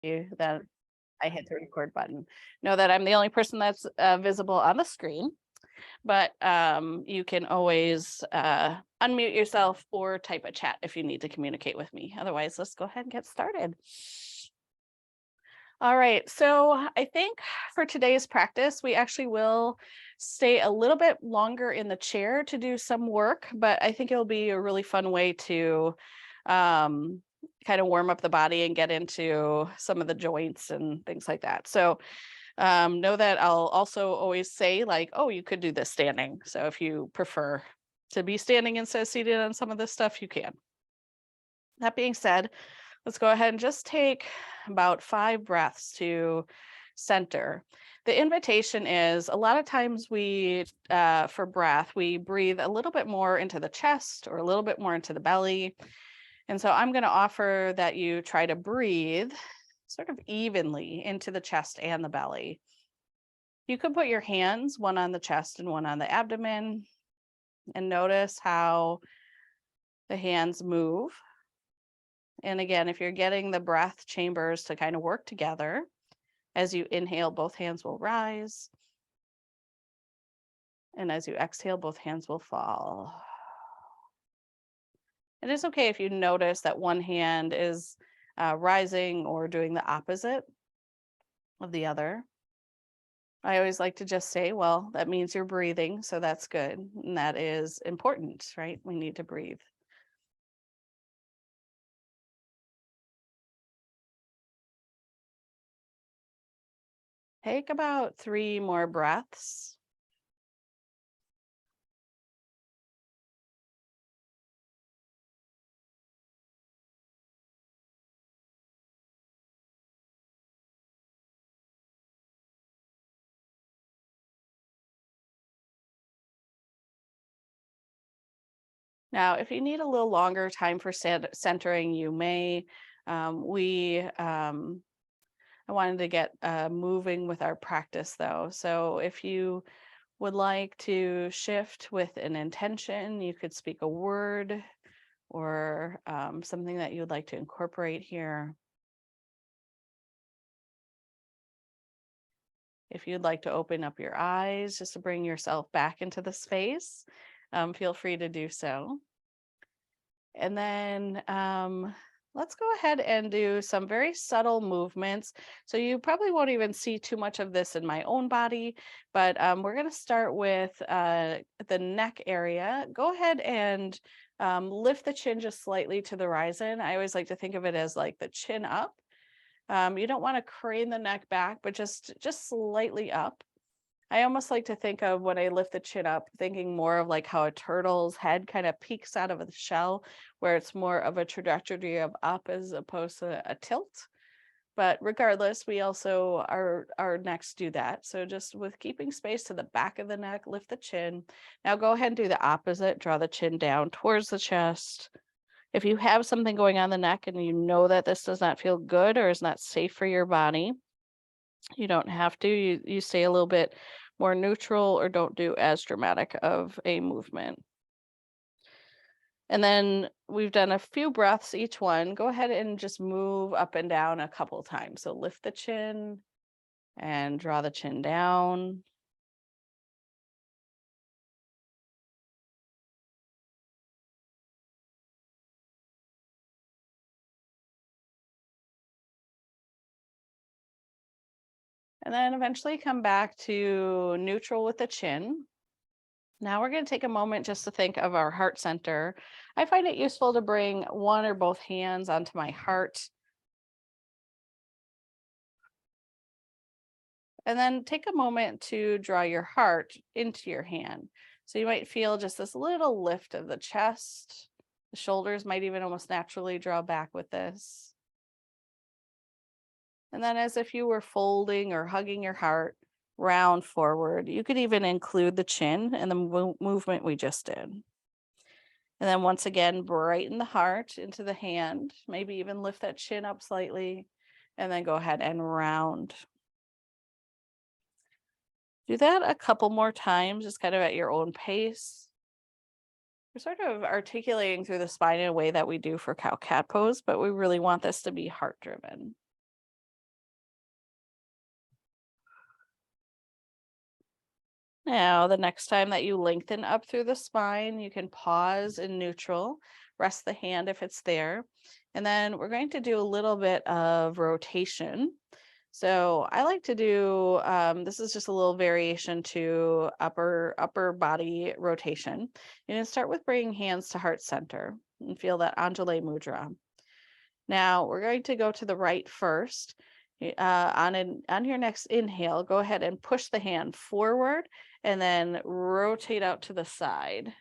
that I hit the record button. Know that I'm the only person that's visible on the screen, but you can always unmute yourself or type a chat if you need to communicate with me. Otherwise, let's go ahead and get started. All right, so I think for today's practice, we actually will stay a little bit longer in the chair to do some work, but I think it'll be a really fun way to um, kind of warm up the body and get into some of the joints and things like that. So know that I'll also always say like, oh, you could do this standing. So if you prefer to be standing instead of seated on some of this stuff, you can. That being said, let's go ahead and just take about 5 breaths to center. The invitation is a lot of times for breath, we breathe a little bit more into the chest or a little bit more into the belly. And so I'm going to offer that you try to breathe sort of evenly into the chest and the belly. You could put your hands, one on the chest and one on the abdomen, and notice how the hands move. And again, if you're getting the breath chambers to kind of work together, as you inhale, both hands will rise. And as you exhale, both hands will fall. It is okay if you notice that one hand is rising or doing the opposite of the other. I always like to just say, well, that means you're breathing, so that's good. And that is important, right? We need to breathe. Take about 3 more breaths. Now, if you need a little longer time for centering, you may. I wanted to get moving with our practice though. So if you would like to shift with an intention, you could speak a word or something that you would like to incorporate here. If you'd like to open up your eyes just to bring yourself back into the space, feel free to do so. And then let's go ahead and do some very subtle movements. So you probably won't even see too much of this in my own body, but we're going to start with the neck area. Go ahead and lift the chin just slightly to the horizon. I always like to think of it as like the chin up. You don't want to crane the neck back, but just slightly up. I almost like to think of when I lift the chin up, thinking more of like how a turtle's head kind of peeks out of the shell, where it's more of a trajectory of up as opposed to a tilt. But regardless, we also our necks do that. So just with keeping space to the back of the neck, lift the chin. Now go ahead and do the opposite. Draw the chin down towards the chest. If you have something going on the neck and you know that this does not feel good or is not safe for your body, you don't have to. You stay a little bit more neutral or don't do as dramatic of a movement. And then we've done a few breaths each one. Go ahead and just move up and down a couple times. So lift the chin and draw the chin down. And then eventually come back to neutral with the chin. Now we're going to take a moment just to think of our heart center. I find it useful to bring one or both hands onto my heart. And then take a moment to draw your heart into your hand. So you might feel just this little lift of the chest. The shoulders might even almost naturally draw back with this. And then as if you were folding or hugging your heart, round forward. You could even include the chin in the movement we just did. And then once again, brighten the heart into the hand, maybe even lift that chin up slightly, and then go ahead and round. Do that a couple more times, just kind of at your own pace. We're sort of articulating through the spine in a way that we do for cow cat pose, but we really want this to be heart driven. Now, the next time that you lengthen up through the spine, you can pause in neutral, rest the hand if it's there, and then we're going to do a little bit of rotation. So I like to do, this is just a little variation to upper body rotation. You're going to start with bringing hands to heart center and feel that Anjali Mudra. Now we're going to go to the right first. On your next inhale, go ahead and push the hand forward and then rotate out to the side.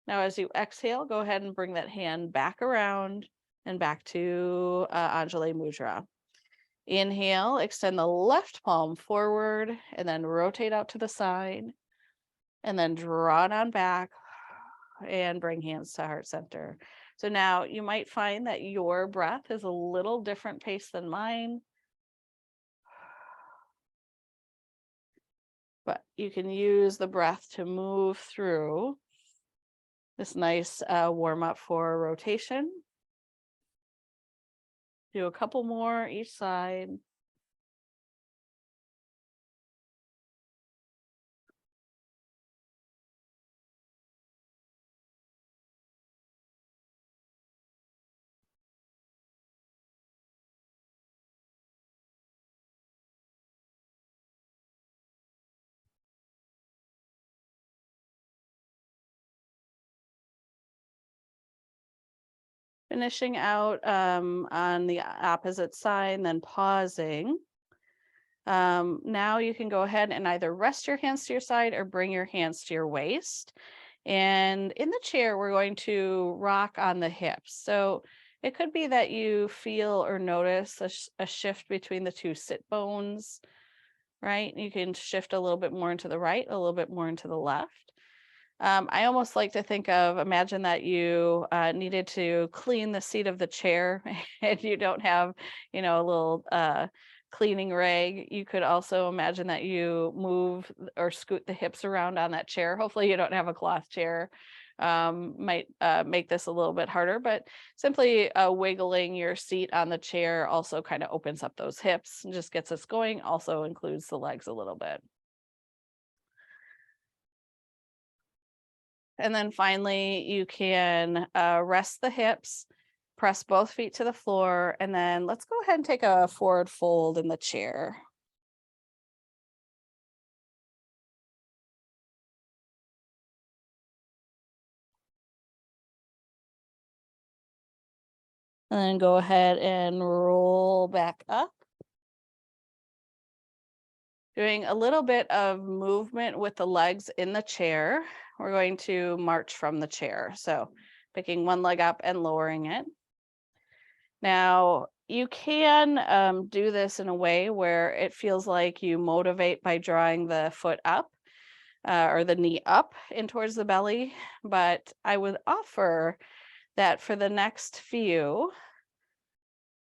Now, as you exhale, go ahead and bring that hand back around and back to Anjali Mudra. Inhale, extend the left palm forward and then rotate out to the side and then draw it on back and bring hands to heart center. So now you might find that your breath is a little different pace than mine, but you can use the breath to move through this nice warm up for rotation. Do a couple more each side. Finishing out on the opposite side, then pausing. Now you can go ahead and either rest your hands to your side or bring your hands to your waist. And in the chair, we're going to rock on the hips. So it could be that you feel or notice a shift between the two sit bones, right? You can shift a little bit more into the right, a little bit more into the left. I almost like to imagine that you needed to clean the seat of the chair and you don't have, a little cleaning rag. You could also imagine that you move or scoot the hips around on that chair. Hopefully you don't have a cloth chair. Might make this a little bit harder, but simply wiggling your seat on the chair also kind of opens up those hips and just gets us going. Also includes the legs a little bit. And then finally, you can rest the hips, press both feet to the floor, and then let's go ahead and take a forward fold in the chair. And then go ahead and roll back up. Doing a little bit of movement with the legs in the chair. We're going to march from the chair. So picking one leg up and lowering it. Now, you can do this in a way where it feels like you motivate by drawing the foot up or the knee up in towards the belly. But I would offer that for the next few,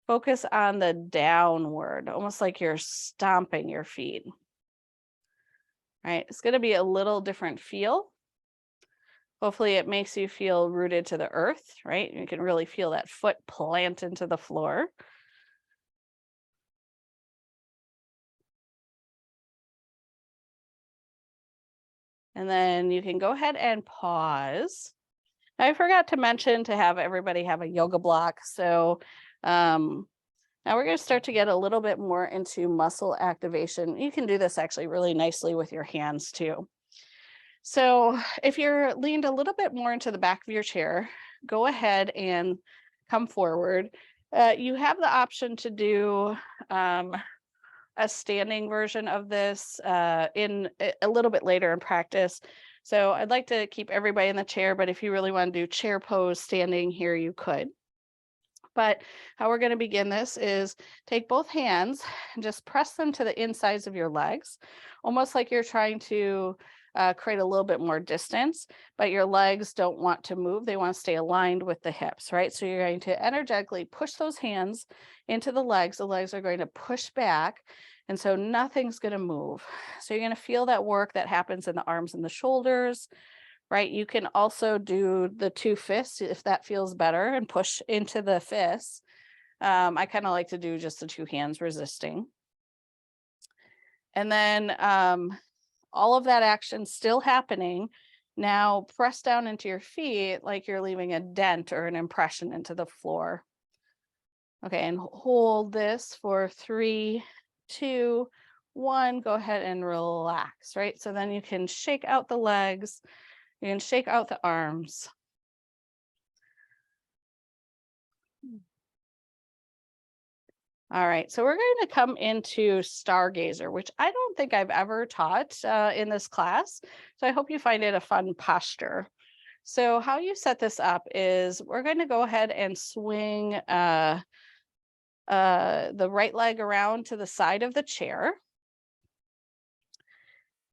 focus on the downward, almost like you're stomping your feet. Right? It's going to be a little different feel. Hopefully it makes you feel rooted to the earth, right? You can really feel that foot plant into the floor. And then you can go ahead and pause. I forgot to mention to have everybody have a yoga block. So now we're going to start to get a little bit more into muscle activation. You can do this actually really nicely with your hands too. So if you're leaned a little bit more into the back of your chair, go ahead and come forward. You have the option to do a standing version of this in a little bit later in practice. So I'd like to keep everybody in the chair, but if you really want to do chair pose standing here, you could. But how we're going to begin this is take both hands and just press them to the insides of your legs, almost like you're trying to create a little bit more distance, but your legs don't want to move. They want to stay aligned with the hips, right? So you're going to energetically push those hands into the legs. The legs are going to push back. And so nothing's going to move. So you're going to feel that work that happens in the arms and the shoulders, right? You can also do the two fists if that feels better and push into the fists. I kind of like to do just the two hands resisting. And then all of that action still happening. Now press down into your feet like you're leaving a dent or an impression into the floor. Okay, and hold this for 3, 2, 1. Go ahead and relax, right? So then you can shake out the legs, you can shake out the arms. All right, so we're going to come into Stargazer, which I don't think I've ever taught in this class. So I hope you find it a fun posture. So how you set this up is we're going to go ahead and swing the right leg around to the side of the chair.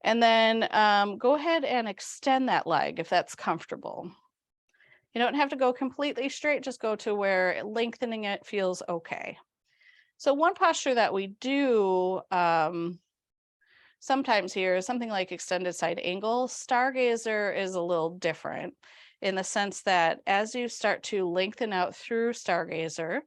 And then go ahead and extend that leg if that's comfortable. You don't have to go completely straight, just go to where lengthening it feels okay. So one posture that we do sometimes here is something like extended side angle. Stargazer is a little different in the sense that as you start to lengthen out through Stargazer,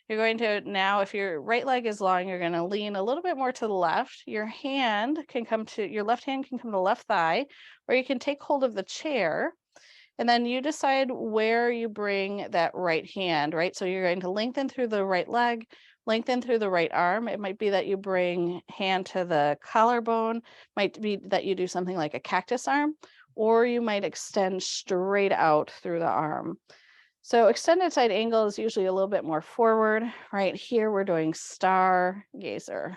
you're going to now, if your right leg is long, you're going to lean a little bit more to the left. Your left hand can come to the left thigh, or you can take hold of the chair. And then you decide where you bring that right hand, right? So you're going to lengthen through the right leg, lengthen through the right arm. It might be that you bring hand to the collarbone, might be that you do something like a cactus arm, or you might extend straight out through the arm. So extended side angle is usually a little bit more forward. Right here, we're doing Stargazer.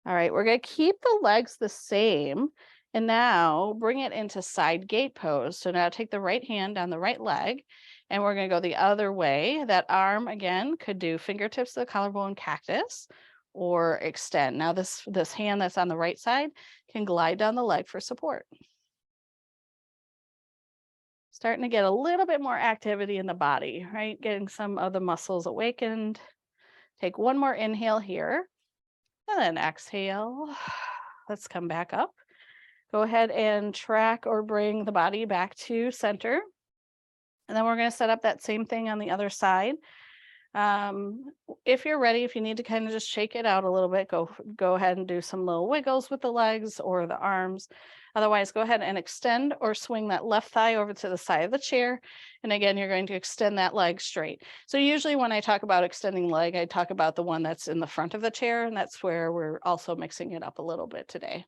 All right, we're going to keep the legs the same. And now bring it into side gate pose. So now take the right hand on the right leg, and we're going to go the other way. That arm, again, could do fingertips to the collarbone cactus or extend. Now this hand that's on the right side can glide down the leg for support. Starting to get a little bit more activity in the body, right? Getting some of the muscles awakened. Take one more inhale here. And then exhale. Let's come back up. Go ahead and track or bring the body back to center. And then we're going to set up that same thing on the other side. If you're ready, if you need to kind of just shake it out a little bit, go ahead and do some little wiggles with the legs or the arms. Otherwise, go ahead and extend or swing that left thigh over to the side of the chair. And again, you're going to extend that leg straight. So usually when I talk about extending leg, I talk about the one that's in the front of the chair, and that's where we're also mixing it up a little bit today.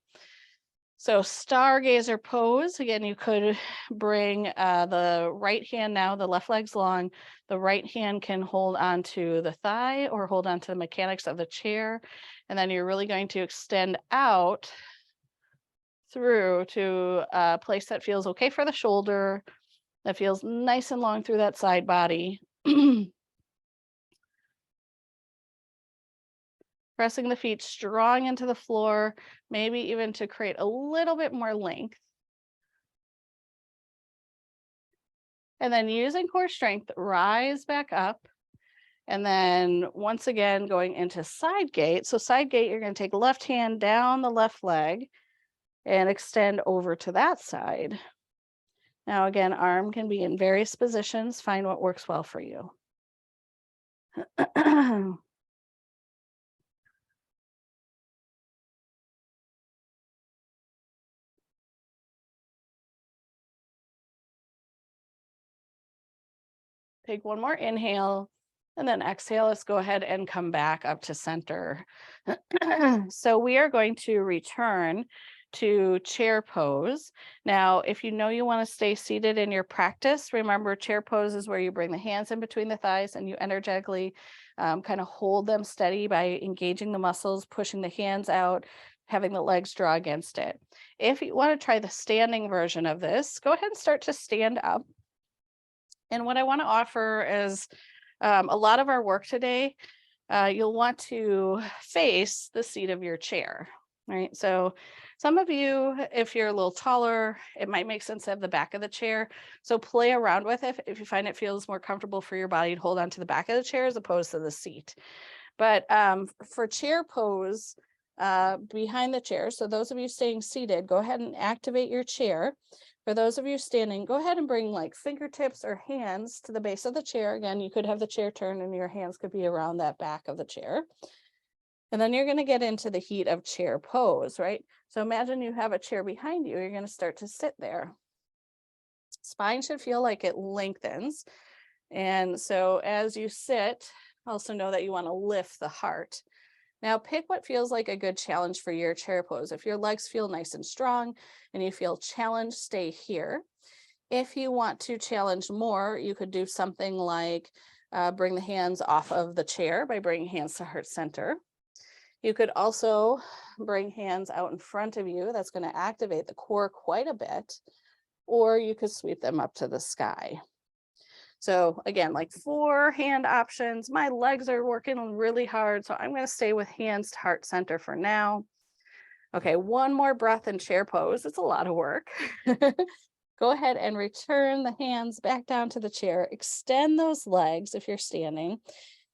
So Stargazer pose, again, you could bring the right hand now, the left leg's long. The right hand can hold onto the thigh or hold onto the mechanics of the chair. And then you're really going to extend out through to a place that feels okay for the shoulder, that feels nice and long through that side body. Pressing the feet strong into the floor, maybe even to create a little bit more length. And then using core strength, rise back up. And then once again, going into side gate. So side gate, you're going to take left hand down the left leg and extend over to that side. Now, again, arm can be in various positions. Find what works well for you. Take one more inhale and then exhale. Let's go ahead and come back up to center. So we are going to return to chair pose. Now, if you know you want to stay seated in your practice, remember chair pose is where you bring the hands in between the thighs and you energetically kind of hold them steady by engaging the muscles, pushing the hands out, having the legs draw against it. If you want to try the standing version of this, go ahead and start to stand up. And what I want to offer is a lot of our work today, you'll want to face the seat of your chair, right? So some of you, if you're a little taller, it might make sense to have the back of the chair. So play around with it if you find it feels more comfortable for your body to hold on to the back of the chair as opposed to the seat. But for chair pose, behind the chair, so those of you staying seated, go ahead and activate your chair. For those of you standing, go ahead and bring like fingertips or hands to the base of the chair. Again, you could have the chair turned and your hands could be around that back of the chair. And then you're going to get into the heat of chair pose, right? So imagine you have a chair behind you. You're going to start to sit there. Spine should feel like it lengthens. And so as you sit, also know that you want to lift the heart. Now pick what feels like a good challenge for your chair pose. If your legs feel nice and strong and you feel challenged, stay here. If you want to challenge more, you could do something like bring the hands off of the chair by bringing hands to heart center. You could also bring hands out in front of you. That's going to activate the core quite a bit. Or you could sweep them up to the sky. So again, like 4 hand options. My legs are working really hard, so I'm going to stay with hands to heart center for now. Okay, one more breath in chair pose. It's a lot of work. Go ahead and return the hands back down to the chair. Extend those legs if you're standing,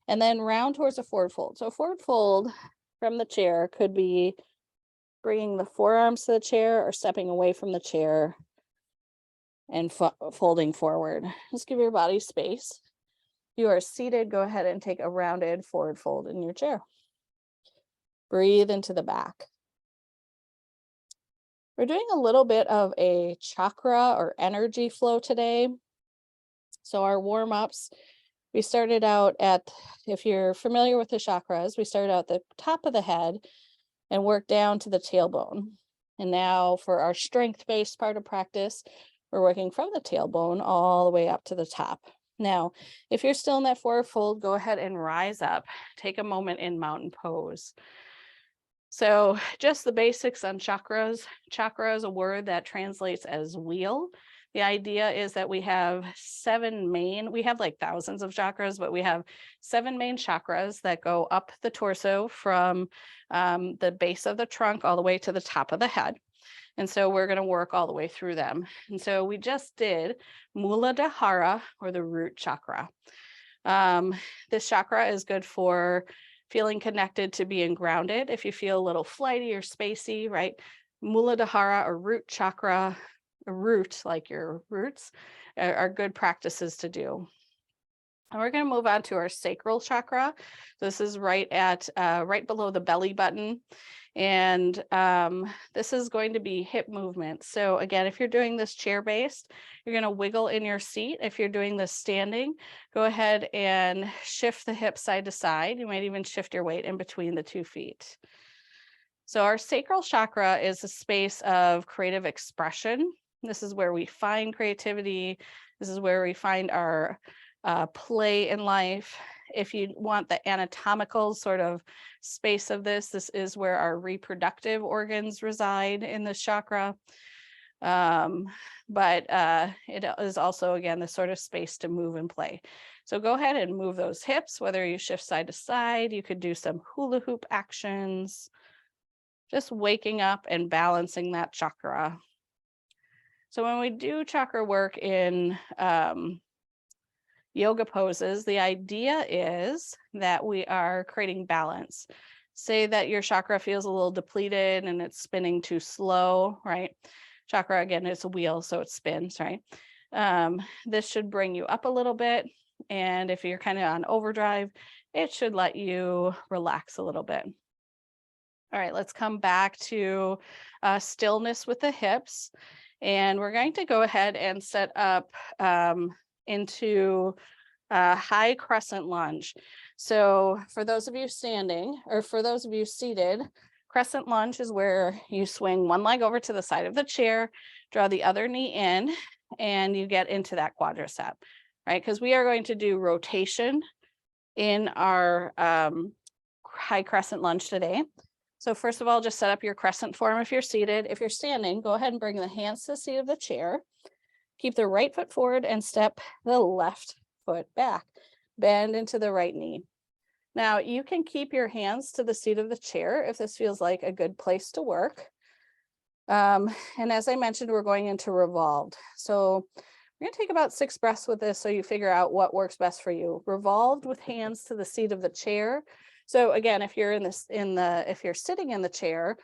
and then round towards a forward fold. So forward fold from the chair could be bringing the forearms to the chair or stepping away from the chair and folding forward. Just give your body space. If you are seated, go ahead and take a rounded forward fold in your chair. Breathe into the back. We're doing a little bit of a chakra or energy flow today. So our warm-ups, we started out at, if you're familiar with the chakras, we started out at the top of the head and worked down to the tailbone. And now for our strength-based part of practice, we're working from the tailbone all the way up to the top. Now, if you're still in that forward fold, go ahead and rise up. Take a moment in mountain pose. So just the basics on chakras. Chakra is a word that translates as wheel. The idea is that we have 7 main, we have like thousands of chakras, but we have 7 main chakras that go up the torso from the base of the trunk all the way to the top of the head. And so we're going to work all the way through them. And so we just did Muladhara, or the root chakra. This chakra is good for feeling connected to being grounded. If you feel a little flighty or spacey, right? Muladhara or root chakra, a root like your roots, are good practices to do. And we're going to move on to our sacral chakra. This is right below the belly button. And this is going to be hip movement. So again, if you're doing this chair-based, you're going to wiggle in your seat. If you're doing this standing, go ahead and shift the hips side to side. You might even shift your weight in between the 2 feet. So our sacral chakra is a space of creative expression. This is where we find creativity. This is where we find our play in life. If you want the anatomical sort of space of this, this is where our reproductive organs reside in this chakra. But it is also, again, the sort of space to move and play. So go ahead and move those hips, whether you shift side to side. You could do some hula hoop actions, just waking up and balancing that chakra. So when we do chakra work in yoga poses, the idea is that we are creating balance. Say that your chakra feels a little depleted and it's spinning too slow, right? Chakra, again, is a wheel, so it spins, right? This should bring you up a little bit. And if you're kind of on overdrive, it should let you relax a little bit. All right, let's come back to stillness with the hips. And we're going to go ahead and set up into a high crescent lunge. So for those of you standing, or for those of you seated, crescent lunge is where you swing one leg over to the side of the chair, draw the other knee in, and you get into that quadricep, right? Because we are going to do rotation in our high crescent lunge today. So first of all, just set up your crescent form if you're seated. If you're standing, go ahead and bring the hands to the seat of the chair. Keep the right foot forward and step the left foot back. Bend into the right knee. Now you can keep your hands to the seat of the chair if this feels like a good place to work. And as I mentioned, we're going into revolved. So we're going to take about 6 breaths with this so you figure out what works best for you. Revolved with hands to the seat of the chair. So again, if you're if you're sitting in the chair,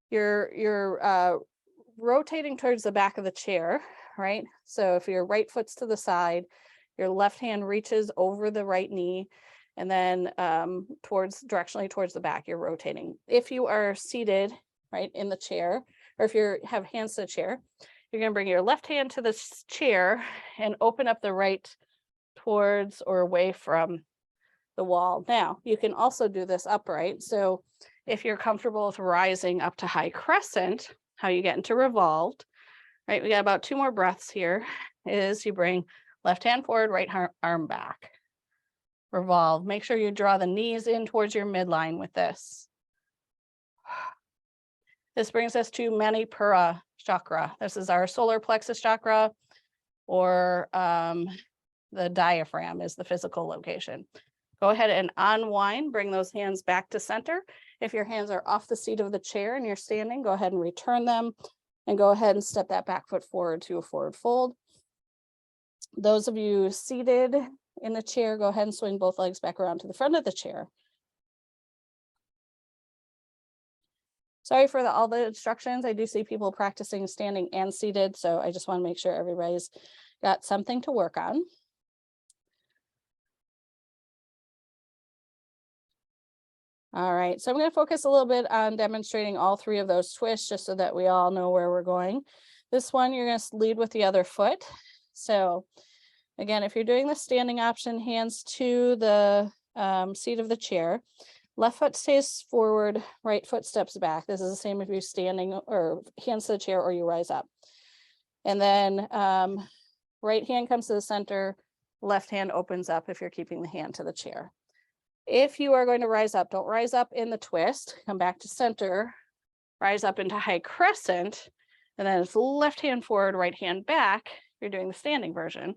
you're rotating towards the back of the chair, right? So if your right foot's to the side, your left hand reaches over the right knee, and then directionally towards the back, you're rotating. If you are seated, right, in the chair, or if you have hands to the chair, you're going to bring your left hand to the chair and open up the right towards or away from the wall. Now, you can also do this upright. So if you're comfortable with rising up to high crescent, how you get into revolved, right? We got about 2 more breaths here, is you bring left hand forward, right arm back. Revolve. Make sure you draw the knees in towards your midline with this. This brings us to Manipura chakra. This is our solar plexus chakra, or the diaphragm is the physical location. Go ahead and unwind, bring those hands back to center. If your hands are off the seat of the chair and you're standing, go ahead and return them, and go ahead and step that back foot forward to a forward fold. Those of you seated in the chair, go ahead and swing both legs back around to the front of the chair. Sorry for all the instructions. I do see people practicing standing and seated, so I just want to make sure everybody's got something to work on. All right, so I'm going to focus a little bit on demonstrating all 3 of those twists, just so that we all know where we're going. This one, you're going to lead with the other foot. So again, if you're doing the standing option, hands to the seat of the chair, left foot stays forward, right foot steps back. This is the same if you're standing, or hands to the chair, or you rise up. And then right hand comes to the center, left hand opens up if you're keeping the hand to the chair. If you are going to rise up, don't rise up in the twist, come back to center, rise up into high crescent, and then it's left hand forward, right hand back. You're doing the standing version.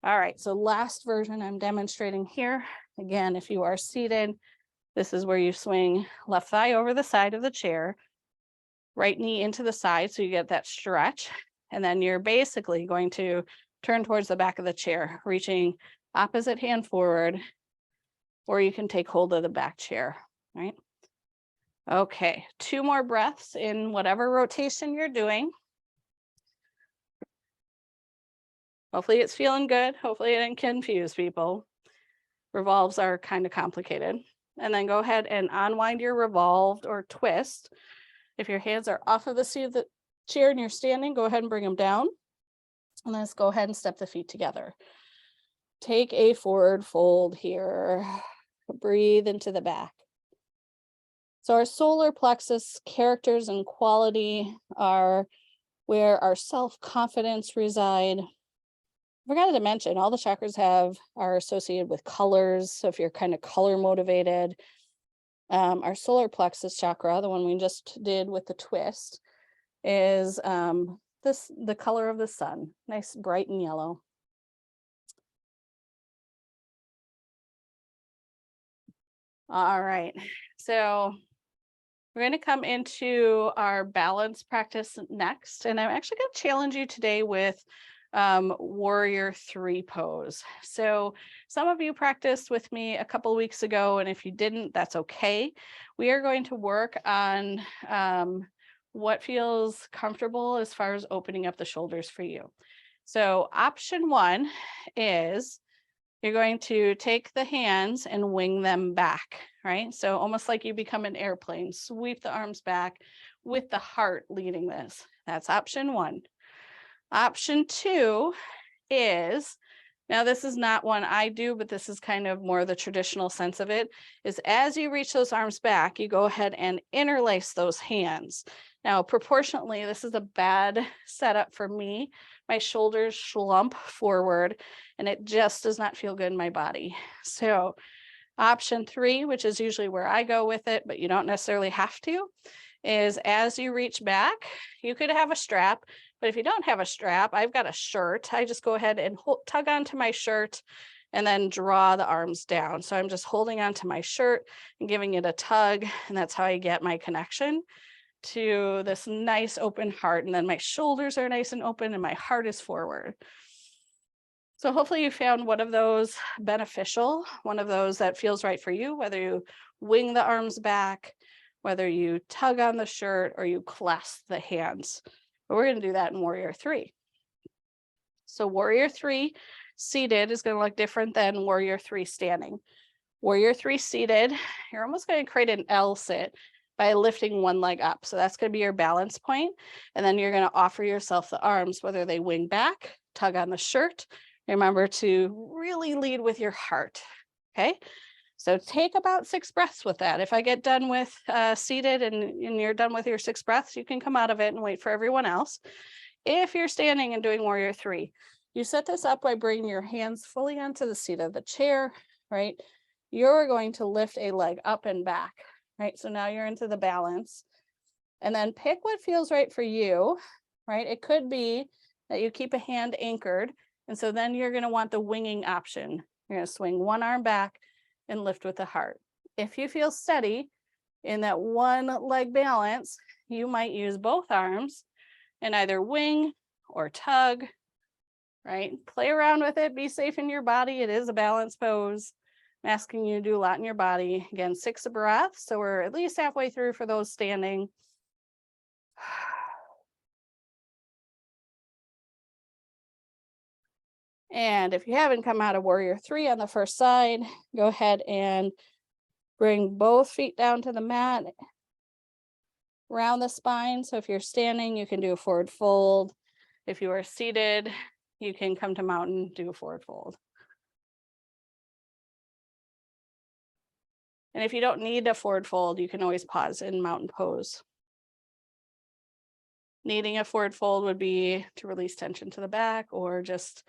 All right, so last version I'm demonstrating here. Again, if you are seated, this is where you swing left thigh over the side of the chair, right knee into the side, so you get that stretch. And then you're basically going to turn towards the back of the chair, reaching opposite hand forward, or you can take hold of the back chair, right? Okay, 2 more breaths in whatever rotation you're doing. Hopefully it's feeling good. Hopefully it didn't confuse people. Revolves are kind of complicated. And then go ahead and unwind your revolved or twist. If your hands are off of the seat of the chair and you're standing, go ahead and bring them down. And let's go ahead and step the feet together. Take a forward fold here. Breathe into the back. So our solar plexus characters and quality are where our self-confidence reside. I forgot to mention, all the chakras are associated with colors. So if you're kind of color motivated, our solar plexus chakra, the one we just did with the twist, is the color of the sun, nice bright and yellow. All right, so we're going to come into our balance practice next, and I'm actually going to challenge you today with warrior 3 pose. So some of you practiced with me a couple of weeks ago, and if you didn't, that's okay. We are going to work on what feels comfortable as far as opening up the shoulders for you. So option 1 is you're going to take the hands and wing them back, right? So almost like you become an airplane, sweep the arms back with the heart leading this. That's option 1. Option 2 is, now this is not one I do, but this is kind of more the traditional sense of it, is as you reach those arms back, you go ahead and interlace those hands. Now, proportionately, this is a bad setup for me. My shoulders slump forward and it just does not feel good in my body. So option 3, which is usually where I go with it, but you don't necessarily have to, is as you reach back, you could have a strap, but if you don't have a strap, I've got a shirt. I just go ahead and tug onto my shirt and then draw the arms down. So I'm just holding onto my shirt and giving it a tug, and that's how I get my connection to this nice open heart. And then my shoulders are nice and open and my heart is forward. So hopefully you found one of those beneficial, one of those that feels right for you, whether you wing the arms back, whether you tug on the shirt or you clasp the hands. But we're going to do that in Warrior 3. So Warrior 3 seated is going to look different than Warrior 3 standing. Warrior 3 seated, you're almost going to create an L sit by lifting one leg up. So that's going to be your balance point. And then you're going to offer yourself the arms, whether they wing back, tug on the shirt. Remember to really lead with your heart. Okay. So take about 6 breaths with that. If I get done with seated and you're done with your 6 breaths, you can come out of it and wait for everyone else. If you're standing and doing Warrior 3, you set this up by bringing your hands fully onto the seat of the chair, right? You're going to lift a leg up and back, right? So now you're into the balance. And then pick what feels right for you, right? It could be that you keep a hand anchored. And so then you're going to want the winging option. You're going to swing one arm back and lift with the heart. If you feel steady in that one leg balance, you might use both arms and either wing or tug, right? Play around with it. Be safe in your body. It is a balance pose. I'm asking you to do a lot in your body. Again, 6 breaths. So we're at least halfway through for those standing. And if you haven't come out of Warrior 3 on the first side, go ahead and bring both feet down to the mat, round the spine. So if you're standing, you can do a forward fold. If you are seated, you can come to mountain, do a forward fold. And if you don't need a forward fold, you can always pause in mountain pose. Needing a forward fold would be to release tension to the back or just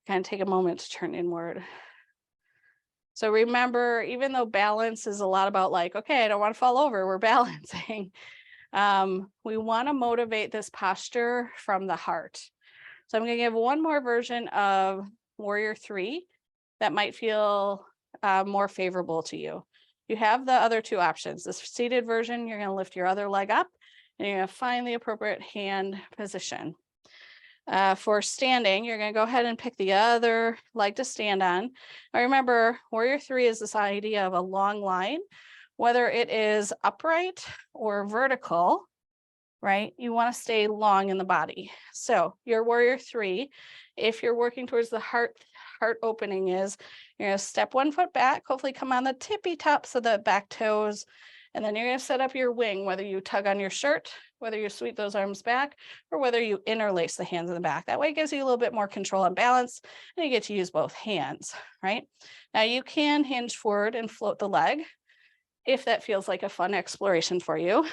kind of take a moment to turn inward. So remember, even though balance is a lot about like, okay, I don't want to fall over, we're balancing. We want to motivate this posture from the heart. So I'm going to give one more version of Warrior 3 that might feel more favorable to you. You have the other 2 options. This seated version, you're going to lift your other leg up and you're going to find the appropriate hand position. For standing, you're going to go ahead and pick the other leg to stand on. Now remember, Warrior 3 is this idea of a long line, whether it is upright or vertical, right? You want to stay long in the body. So your Warrior 3, if you're working towards the heart opening is, you're going to step 1 foot back, hopefully come on the tippy tops of the back toes, and then you're going to set up your wing, whether you tug on your shirt, whether you sweep those arms back, or whether you interlace the hands in the back. That way it gives you a little bit more control and balance, and you get to use both hands, right? Now you can hinge forward and float the leg if that feels like a fun exploration for you.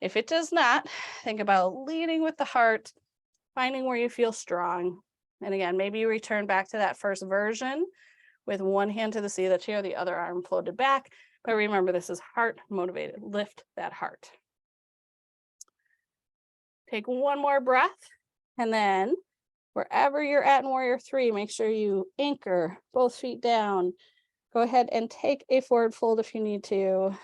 If it does not, think about leading with the heart, finding where you feel strong. And again, maybe you return back to that first version with one hand to the seat of the chair, the other arm floated back. But remember, this is heart motivated. Lift that heart. Take one more breath. And then wherever you're at in Warrior 3, make sure you anchor both feet down. Go ahead and take a forward fold if you need to.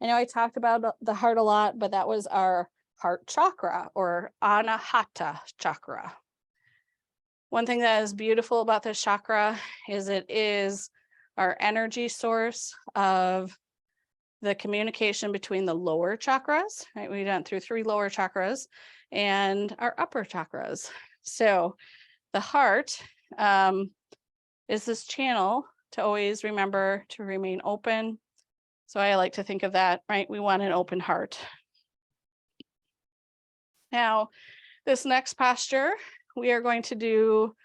I know I talked about the heart a lot, but that was our heart chakra or Anahata chakra. One thing that is beautiful about this chakra is it is our energy source of the communication between the lower chakras, right? We went through 3 lower chakras and our upper chakras. So the heart is this channel to always remember to remain open. So I like to think of that, right? We want an open heart. Now, this next posture, we are going to do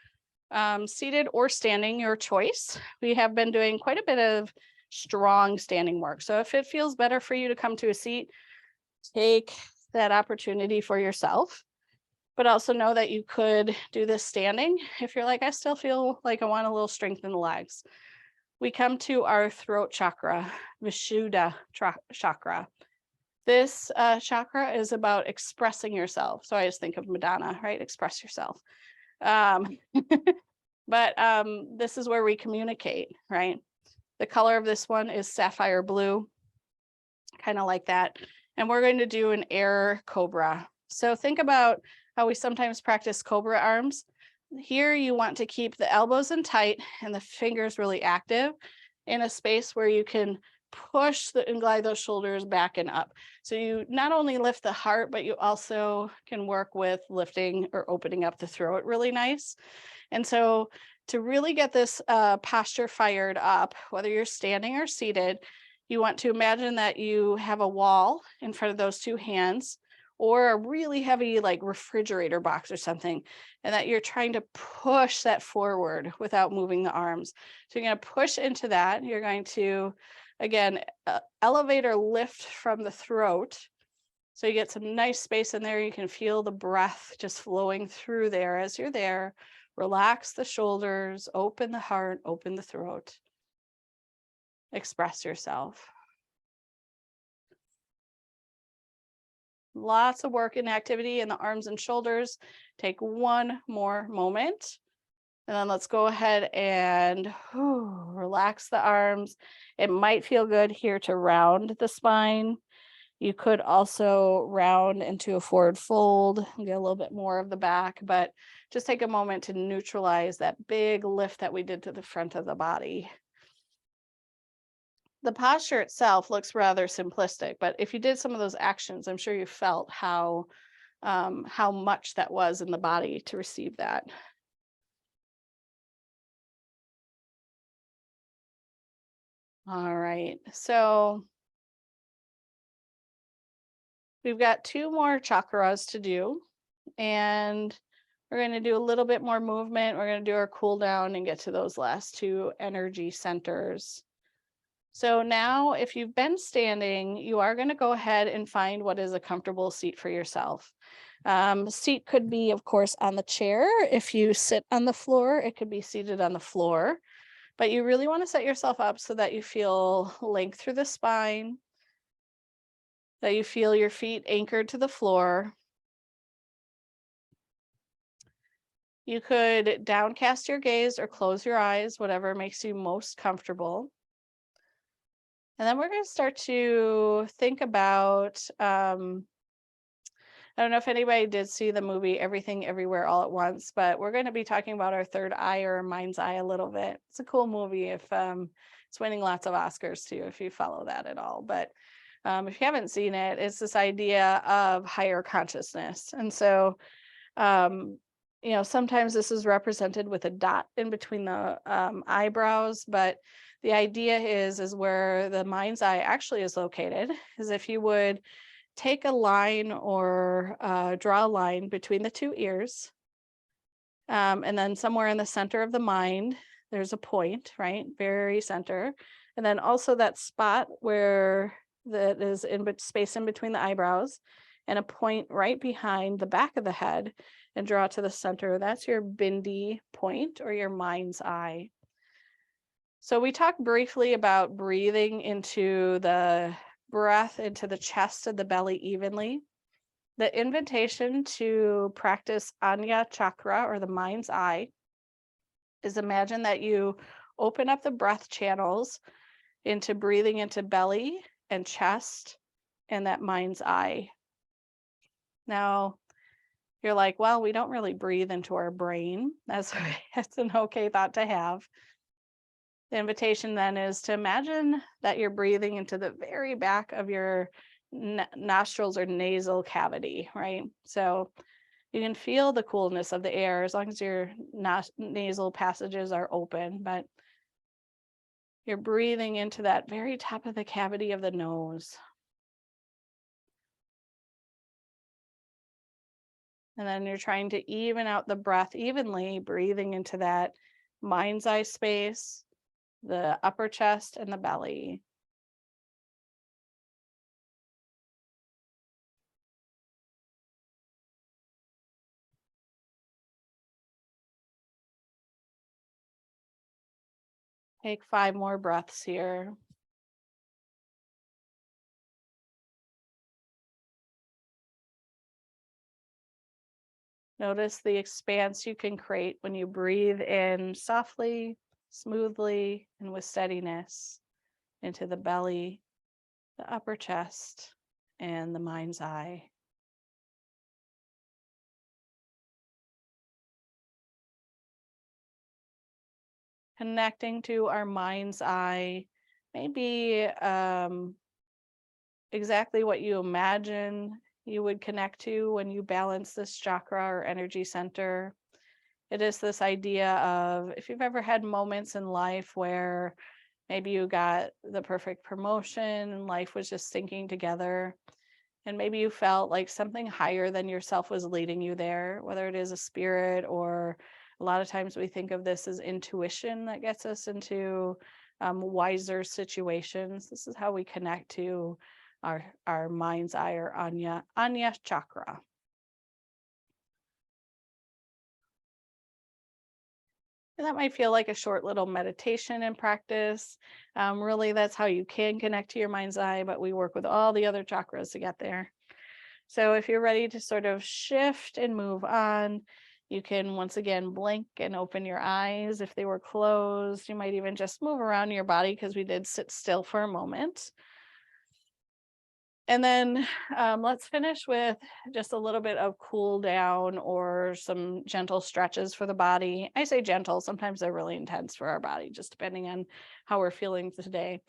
seated or standing, your choice. We have been doing quite a bit of strong standing work. So if it feels better for you to come to a seat, take that opportunity for yourself. But also know that you could do this standing if you're like, I still feel like I want a little strength in the legs. We come to our throat chakra, Vishuddha chakra. This chakra is about expressing yourself. So I just think of Madonna, right? Express yourself. But this is where we communicate, right? The color of this one is sapphire blue, kind of like that. And we're going to do an air cobra. So think about how we sometimes practice cobra arms. Here you want to keep the elbows in tight and the fingers really active in a space where you can push and glide those shoulders back and up. So you not only lift the heart, but you also can work with lifting or opening up the throat really nice. And so to really get this posture fired up, whether you're standing or seated, you want to imagine that you have a wall in front of those two hands, or a really heavy like refrigerator box or something, and that you're trying to push that forward without moving the arms. So you're going to push into that. You're going to, again, elevate or lift from the throat. So you get some nice space in there. You can feel the breath just flowing through there as you're there. Relax the shoulders, open the heart, open the throat. Express yourself. Lots of work and activity in the arms and shoulders. Take one more moment. And then let's go ahead and relax the arms. It might feel good here to round the spine. You could also round into a forward fold and get a little bit more of the back, but just take a moment to neutralize that big lift that we did to the front of the body. The posture itself looks rather simplistic, but if you did some of those actions, I'm sure you felt how much that was in the body to receive that. All right, so we've got 2 more chakras to do, and we're going to do a little bit more movement. We're going to do our cool down and get to those last 2 energy centers. So now, if you've been standing, you are going to go ahead and find what is a comfortable seat for yourself. Seat could be, of course, on the chair. If you sit on the floor, it could be seated on the floor. But you really want to set yourself up so that you feel length through the spine, that you feel your feet anchored to the floor. You could downcast your gaze or close your eyes, whatever makes you most comfortable. And then we're going to start to think about, I don't know if anybody did see the movie Everything Everywhere All at Once, but we're going to be talking about our third eye or mind's eye a little bit. It's a cool movie. If it's winning lots of Oscars too, if you follow that at all. But if you haven't seen it, it's this idea of higher consciousness. And so, sometimes this is represented with a dot in between the eyebrows, but the idea is where the mind's eye actually is located, is if you would take a line or draw a line between the 2 ears, and then somewhere in the center of the mind, there's a point, right? Very center. And then also that spot where that is in space in between the eyebrows, and a point right behind the back of the head, and draw to the center. That's your bindi point or your mind's eye. So we talked briefly about breathing into the breath into the chest and the belly evenly. The invitation to practice Anya Chakra or the mind's eye is imagine that you open up the breath channels into breathing into belly and chest and that mind's eye. Now, you're like, well, we don't really breathe into our brain. That's an okay thought to have. The invitation then is to imagine that you're breathing into the very back of your nostrils or nasal cavity, right? So you can feel the coolness of the air as long as your nasal passages are open, but you're breathing into that very top of the cavity of the nose. And then you're trying to even out the breath evenly, breathing into that mind's eye space, the upper chest, and the belly. Take 5 more breaths here. Notice the expanse you can create when you breathe in softly, smoothly, and with steadiness into the belly, the upper chest, and the mind's eye. Connecting to our mind's eye maybe exactly what you imagine you would connect to when you balance this chakra or energy center. It is this idea of, if you've ever had moments in life where maybe you got the perfect promotion and life was just sinking together, and maybe you felt like something higher than yourself was leading you there, whether it is a spirit, or a lot of times we think of this as intuition that gets us into wiser situations. This is how we connect to our mind's eye, or Anya chakra. And that might feel like a short little meditation in practice. Really, that's how you can connect to your mind's eye, but we work with all the other chakras to get there. So if you're ready to sort of shift and move on, you can once again blink and open your eyes. If they were closed, you might even just move around your body, because we did sit still for a moment. And then let's finish with just a little bit of cool down or some gentle stretches for the body. I say gentle, sometimes they're really intense for our body, just depending on how we're feeling today.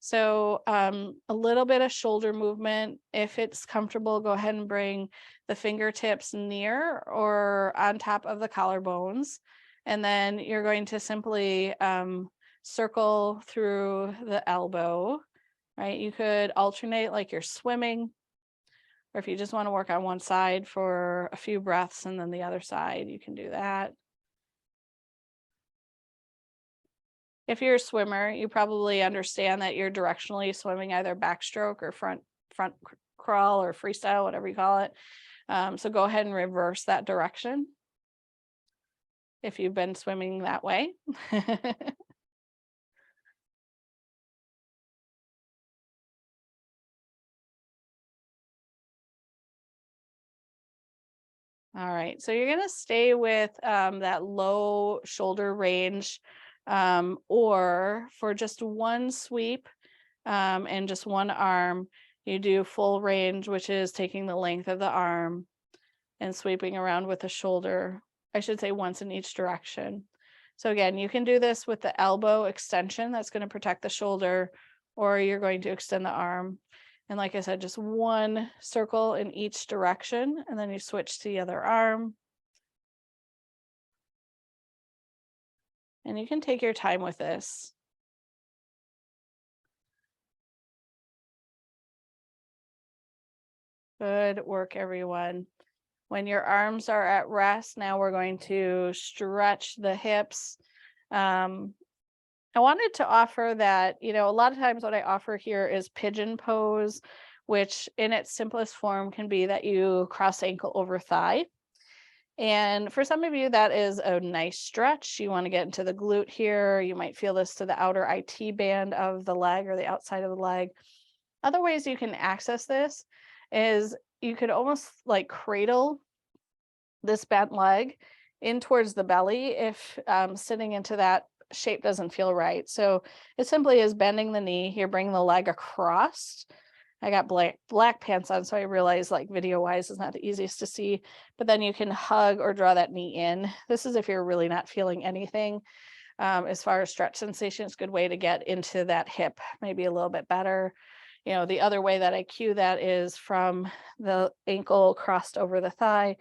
So a little bit of shoulder movement. If it's comfortable, go ahead and bring the fingertips near or on top of the collarbones. And then you're going to simply circle through the elbow, right? You could alternate like you're swimming, or if you just want to work on one side for a few breaths and then the other side, you can do that. If you're a swimmer, you probably understand that you're directionally swimming either backstroke or front crawl or freestyle, whatever you call it. So go ahead and reverse that direction if you've been swimming that way. All right, so you're gonna stay with that low shoulder range, or for just one sweep and just one arm, you do full range, which is taking the length of the arm and sweeping around with the shoulder. I should say once in each direction. So again, you can do this with the elbow extension, that's going to protect the shoulder, or you're going to extend the arm. And like I said, just one circle in each direction, and then you switch to the other arm. And you can take your time with this. Good work, everyone. When your arms are at rest, now we're going to stretch the hips. I wanted to offer that, a lot of times what I offer here is pigeon pose, which in its simplest form can be that you cross ankle over thigh. And for some of you, that is a nice stretch. You want to get into the glute here. You might feel this to the outer IT band of the leg or the outside of the leg. Other ways you can access this is you could almost like cradle this bent leg in towards the belly if sitting into that shape doesn't feel right. So it simply is bending the knee. You're bringing the leg across. I got black pants on, so I realize like video wise is not the easiest to see, but then you can hug or draw that knee in. This is if you're really not feeling anything. As far as stretch sensation, it's a good way to get into that hip, maybe a little bit better. The other way that I cue that is from the ankle crossed over the thigh,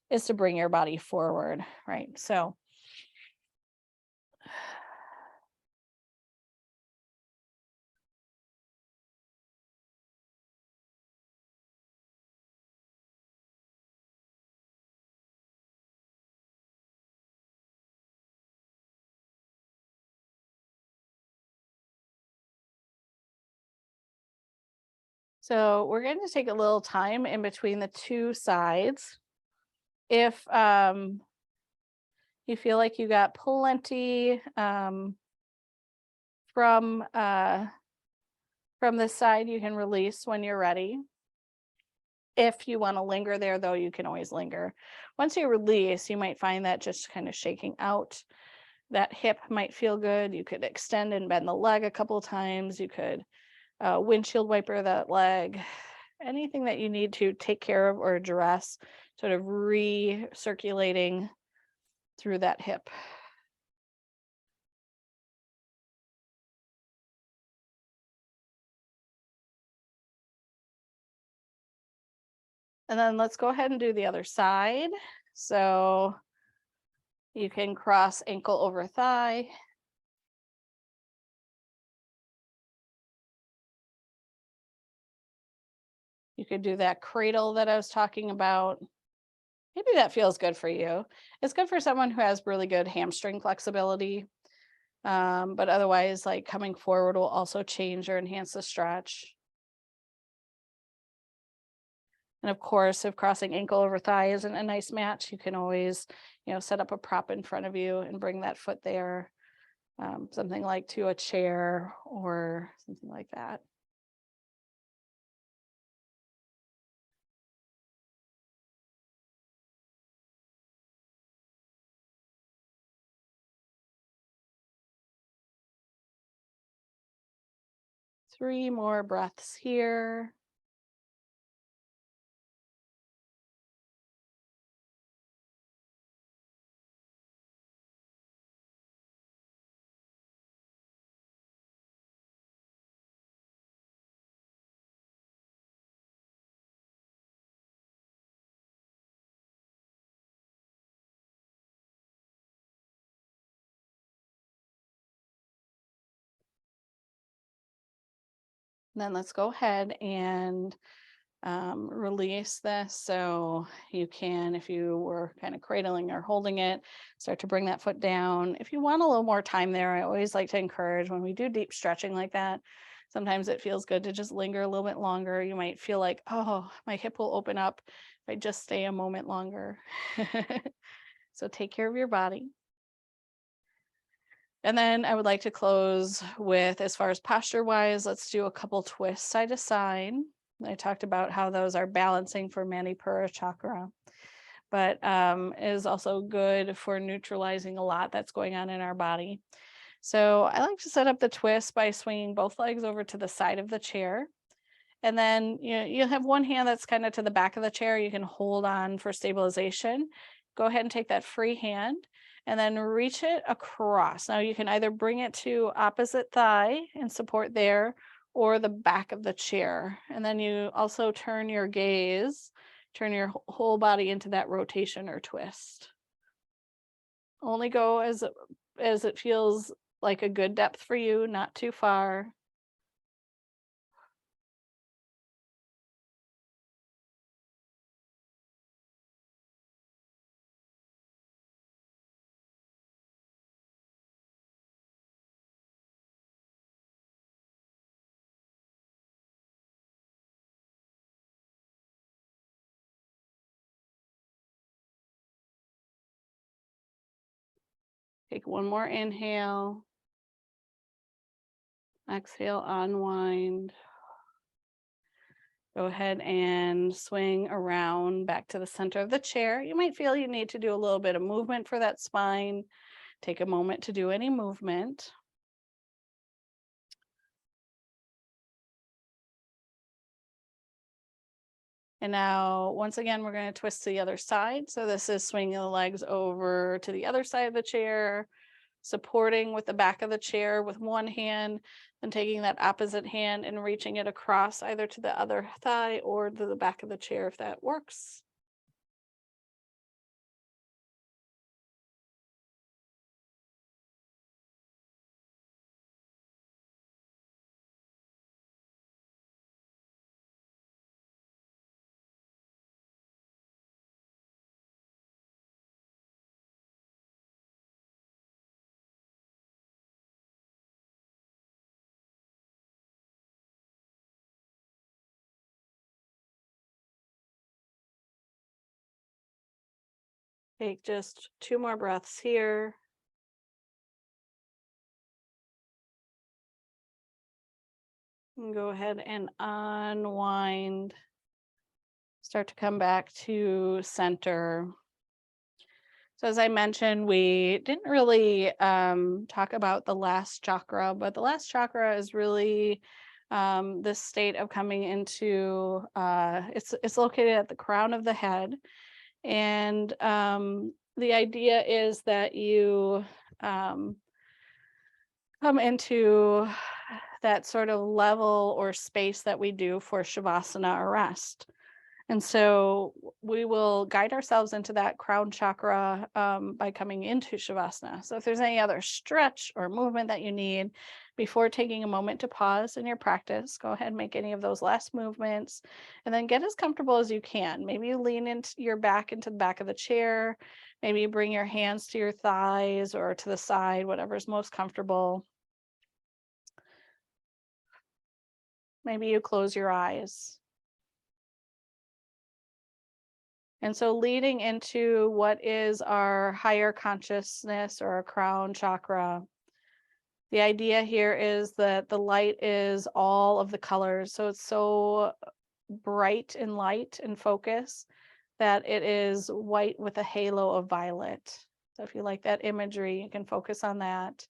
is to bring your body forward, right? So we're going to take a little time in between the two sides. If you feel like you got plenty from this side, you can release when you're ready. If you want to linger there, though, you can always linger. Once you release, you might find that just kind of shaking out that hip might feel good. You could extend and bend the leg a couple of times. You could windshield wiper that leg. Anything that you need to take care of or address, sort of recirculating through that hip. And then let's go ahead and do the other side. So you can cross ankle over thigh. You could do that cradle that I was talking about. Maybe that feels good for you. It's good for someone who has really good hamstring flexibility. But otherwise, like coming forward will also change or enhance the stretch. And of course, if crossing ankle over thigh isn't a nice match, you can always, set up a prop in front of you and bring that foot there, something like to a chair or something like that. Three more breaths here. Then let's go ahead and release this. So you can, if you were kind of cradling or holding it, start to bring that foot down. If you want a little more time there, I always like to encourage when we do deep stretching like that, sometimes it feels good to just linger a little bit longer. You might feel like, oh, my hip will open up if I just stay a moment longer. So take care of your body. And then I would like to close with, as far as posture wise, let's do a couple twists side to side. I talked about how those are balancing for Manipura chakra, but is also good for neutralizing a lot that's going on in our body. So I like to set up the twist by swinging both legs over to the side of the chair. And then you have one hand that's kind of to the back of the chair. You can hold on for stabilization. Go ahead and take that free hand and then reach it across. Now you can either bring it to opposite thigh and support there, or the back of the chair. And then you also turn your gaze, turn your whole body into that rotation or twist. Only go as it feels like a good depth for you, not too far. Take one more inhale. Exhale, unwind. Go ahead and swing around back to the center of the chair. You might feel you need to do a little bit of movement for that spine. Take a moment to do any movement. And now, once again, we're going to twist to the other side. So this is swinging the legs over to the other side of the chair, supporting with the back of the chair with one hand, then taking that opposite hand and reaching it across either to the other thigh or to the back of the chair if that works. Take just two more breaths here. And go ahead and unwind. Start to come back to center. So as I mentioned, we didn't really talk about the last chakra, but the last chakra is really this state of coming into, it's located at the crown of the head. And the idea is that you come into that sort of level or space that we do for Shavasana or rest. And so we will guide ourselves into that crown chakra by coming into Shavasana. So if there's any other stretch or movement that you need before taking a moment to pause in your practice, go ahead and make any of those last movements and then get as comfortable as you can. Maybe you lean into your back into the back of the chair. Maybe you bring your hands to your thighs or to the side, whatever's most comfortable. Maybe you close your eyes. And so leading into what is our higher consciousness or our crown chakra, the idea here is that the light is all of the colors. So it's so bright and light and focus that it is white with a halo of violet. So if you like that imagery, you can focus on that.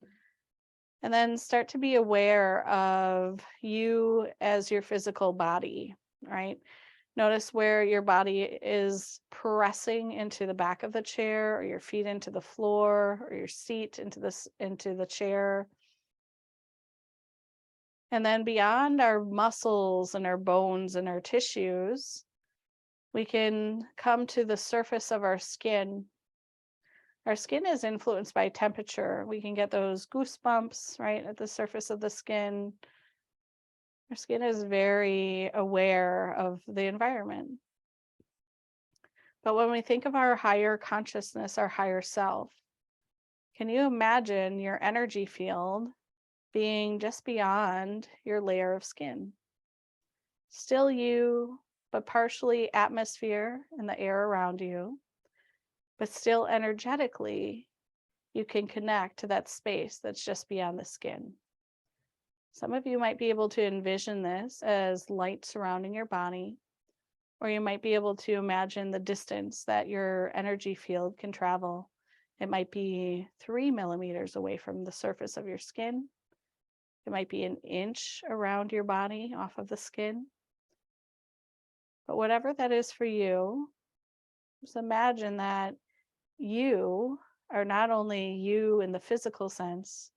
And then start to be aware of you as your physical body, right? Notice where your body is pressing into the back of the chair, or your feet into the floor, or your seat into the chair. And then beyond our muscles and our bones and our tissues, we can come to the surface of our skin. Our skin is influenced by temperature. We can get those goosebumps, right, at the surface of the skin. Our skin is very aware of the environment. But when we think of our higher consciousness, our higher self, can you imagine your energy field being just beyond your layer of skin? Still you, but partially atmosphere and the air around you, but still energetically, you can connect to that space that's just beyond the skin. Some of you might be able to envision this as light surrounding your body, or you might be able to imagine the distance that your energy field can travel. It might be 3 millimeters away from the surface of your skin. It might be an inch around your body off of the skin. But whatever that is for you, just imagine that you are not only you in the physical sense,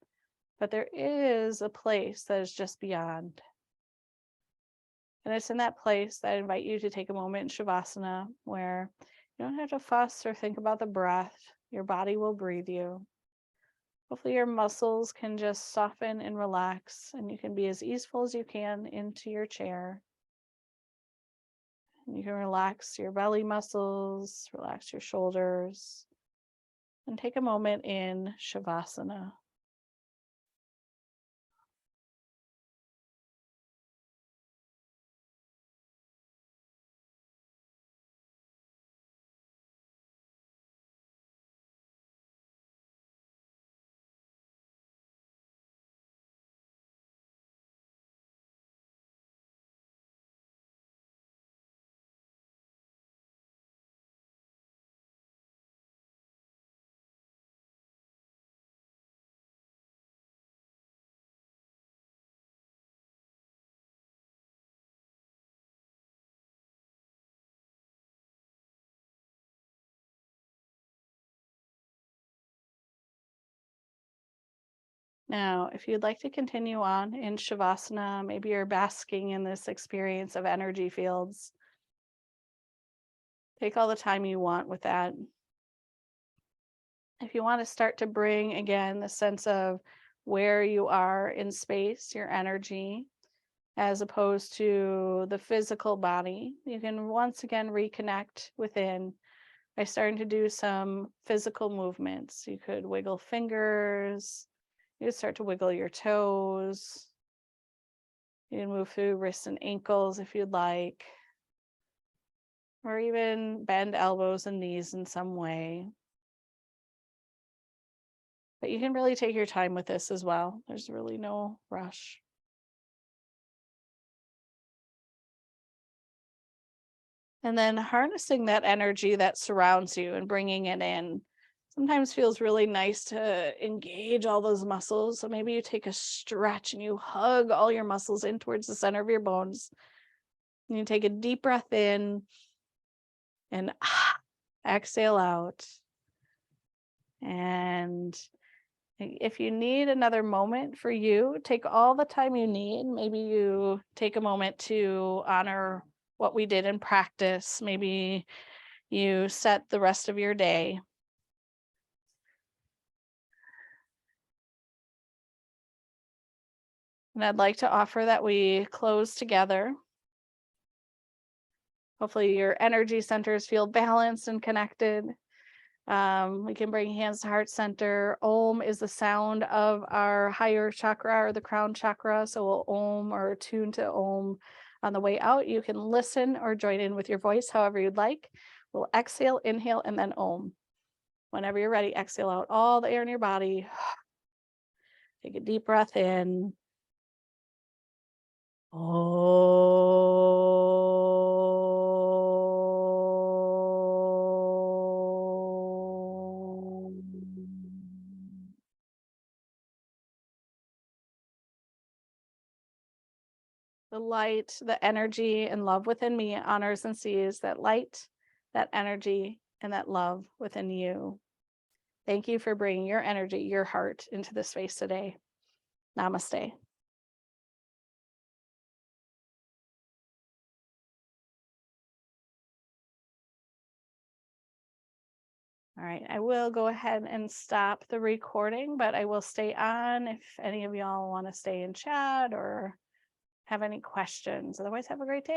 but there is a place that is just beyond. And it's in that place that I invite you to take a moment in Shavasana where you don't have to fuss or think about the breath. Your body will breathe you. Hopefully your muscles can just soften and relax, and you can be as easeful as you can into your chair. And you can relax your belly muscles, relax your shoulders, and take a moment in Shavasana. Now, if you'd like to continue on in Shavasana, maybe you're basking in this experience of energy fields. Take all the time you want with that. If you want to start to bring again the sense of where you are in space, your energy, as opposed to the physical body, you can once again reconnect within by starting to do some physical movements. You could wiggle fingers, you could start to wiggle your toes. You can move through wrists and ankles if you'd like, or even bend elbows and knees in some way. But you can really take your time with this as well. There's really no rush. And then harnessing that energy that surrounds you and bringing it in sometimes feels really nice to engage all those muscles. So maybe you take a stretch and you hug all your muscles in towards the center of your bones. And you take a deep breath in and exhale out. And if you need another moment for you, take all the time you need. Maybe you take a moment to honor what we did in practice. Maybe you set the rest of your day. And I'd like to offer that we close together. Hopefully your energy centers feel balanced and connected. We can bring hands to heart center. Om is the sound of our higher chakra or the crown chakra. So we'll Om or tune to Om on the way out. You can listen or join in with your voice, however you'd like. We'll exhale, inhale, and then Om. Whenever you're ready, exhale out all the air in your body. Take a deep breath in. The light, the energy, and love within me honors and sees that light, that energy, and that love within you. Thank you for bringing your energy, your heart into this space today. Namaste. All right, I will go ahead and stop the recording, but I will stay on if any of y'all want to stay and chat or have any questions. Otherwise, have a great day.